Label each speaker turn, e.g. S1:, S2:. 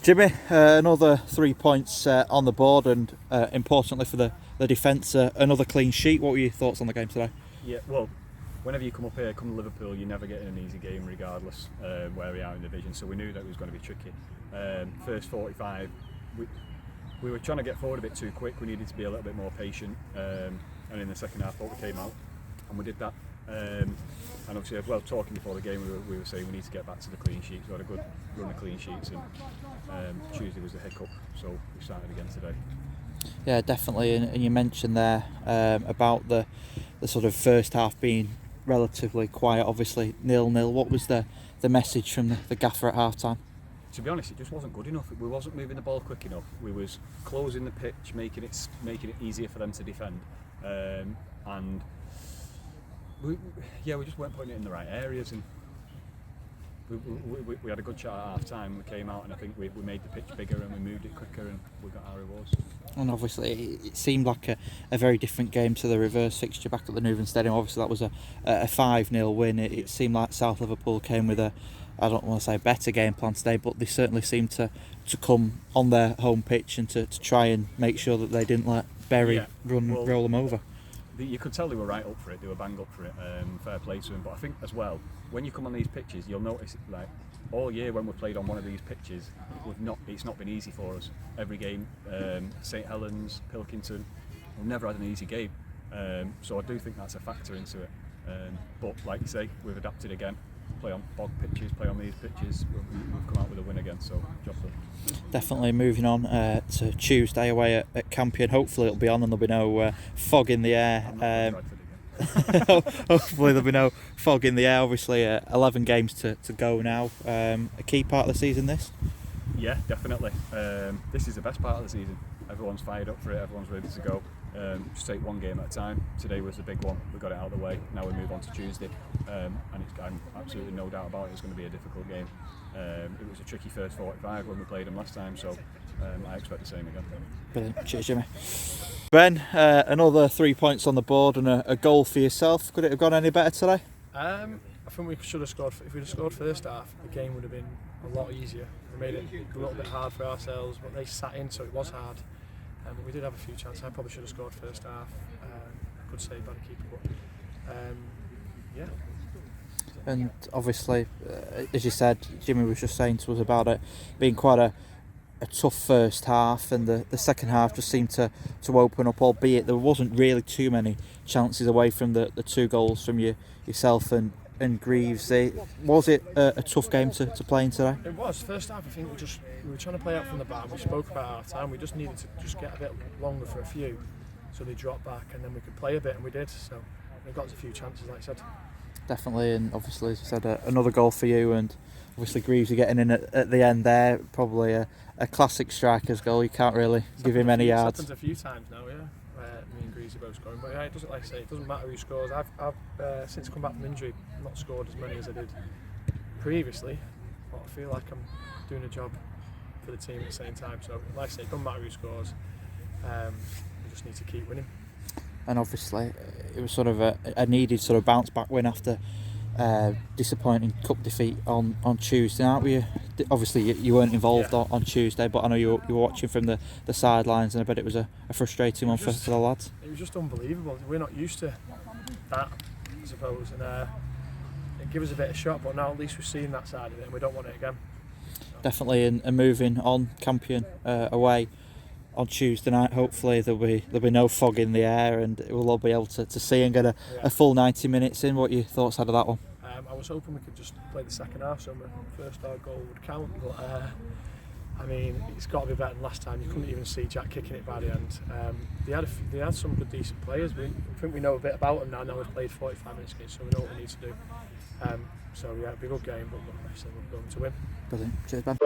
S1: Jimmy, another 3 points on the board, and importantly for the defence, another clean sheet. What were your thoughts on the game today?
S2: Yeah, well, whenever you come up here, come to Liverpool, you're never getting an easy game regardless where we are in the division, so we knew that it was going to be tricky. First 45, we were trying to get forward a bit too quick. We needed to be a little bit more patient, and in the second half, we came out and we did that. And obviously, well, talking before the game, we were saying we need to get back to the clean sheets. We had a good run of clean sheets, and Tuesday was a hiccup, so we started again today.
S1: Yeah, definitely. And you mentioned there about the sort of first half being relatively quiet, obviously 0-0. What was the message from the gaffer at half time?
S2: To be honest, it just wasn't good enough. We wasn't moving the ball quick enough. We was closing the pitch, making it easier for them to defend, and we just weren't putting it in the right areas. And we had a good chat at half time. We came out and I think we made the pitch bigger and we moved it quicker and we got our rewards.
S1: And obviously it seemed like a very different game to the reverse fixture back at the Newton Stadium. Obviously that was a 5-0 win. It seemed like South Liverpool came with I don't want to say better game plan today, but they certainly seemed to come on their home pitch and to try and make sure that they didn't let Bury roll them over.
S2: You could tell they were right up for it. They were bang up for it. Fair play to them. But I think as well, when you come on these pitches, you'll notice like all year when we played on one of these pitches, it's not been easy for us. Every game, St Helens, Pilkington, we've never had an easy game. So I do think that's a factor into it. But like you say, we've adapted again. Play on bog pitches, play on these pitches. We've come out with a win again, so job done.
S1: Definitely moving on to Tuesday away at Campion. Hopefully it'll be on and there'll be no fog in the air. Hopefully there'll be no fog in the air. Obviously 11 games to go now. A key part of the season this?
S2: Yeah, definitely. This is the best part of the season. Everyone's fired up for it, everyone's ready to go. Just take one game at a time. Today was the big one, we got it out of the way. Now we move on to Tuesday, and I'm absolutely no doubt about it, it's going to be a difficult game. It was a tricky first 45 when we played them last time, so I expect the same again.
S1: Brilliant. Cheers, Jimmy. Ben, another 3 points on the board and a goal for yourself. Could it have gone any better today?
S3: I think we should have scored. If we'd have scored first half, the game would have been a lot easier. We made it a little bit hard for ourselves, but they sat in, so it was hard. But we did have a few chances. I probably should have scored first half. Good save by the keeper, but yeah.
S1: And obviously, as you said, Jimmy was just saying to us about it being quite a tough first half, and the second half just seemed to open up, albeit there wasn't really too many chances away from the 2 goals from yourself and Greaves. Was it a tough game to play in today?
S3: It was. First half, I think we were trying to play out from the back. We spoke about our time. We just needed to just get a bit longer for a few, so they dropped back and then we could play a bit, and we did. So we got us a few chances, like I said.
S1: Definitely, and obviously, as you said, another goal for you, and obviously Greaves are getting in at the end there. Probably a classic striker's goal. You can't really give him any yards.
S3: It's happened a few times now, yeah. Me and Greaves are both scoring, but yeah, it doesn't, like I say, it doesn't matter who scores. I've since come back from injury, not scored as many as I did previously, but I feel like I'm doing a job for the team at the same time. So, like I say, it doesn't matter who scores. We just need to keep winning. And
S1: obviously, it was sort of a needed sort of bounce back win after disappointing cup defeat on Tuesday, aren't we? Obviously you weren't involved on Tuesday, but I know you were watching from the sidelines, and I bet it was a frustrating one for the lads.
S3: It was just unbelievable. We're not used to that, I suppose, and it gave us a bit of shock, but now at least we've seen that side of it and we don't want it again.
S1: Definitely, and moving on, Campion away on Tuesday night. Hopefully there'll be no fog in the air and we'll all be able to see and get a full 90 minutes in. What your thoughts out of that one?
S3: I was hoping we could just play the second half, so my first goal would count, but I mean, it's got to be better than last time. You couldn't even see Jack kicking it by the end. They had some good, decent players. I think we know a bit about them now. Now we've played 45 minutes again, so we know what we need to do. So yeah, it'll be a good game, but like I said, we're going to win.
S1: Brilliant. Cheers, Ben.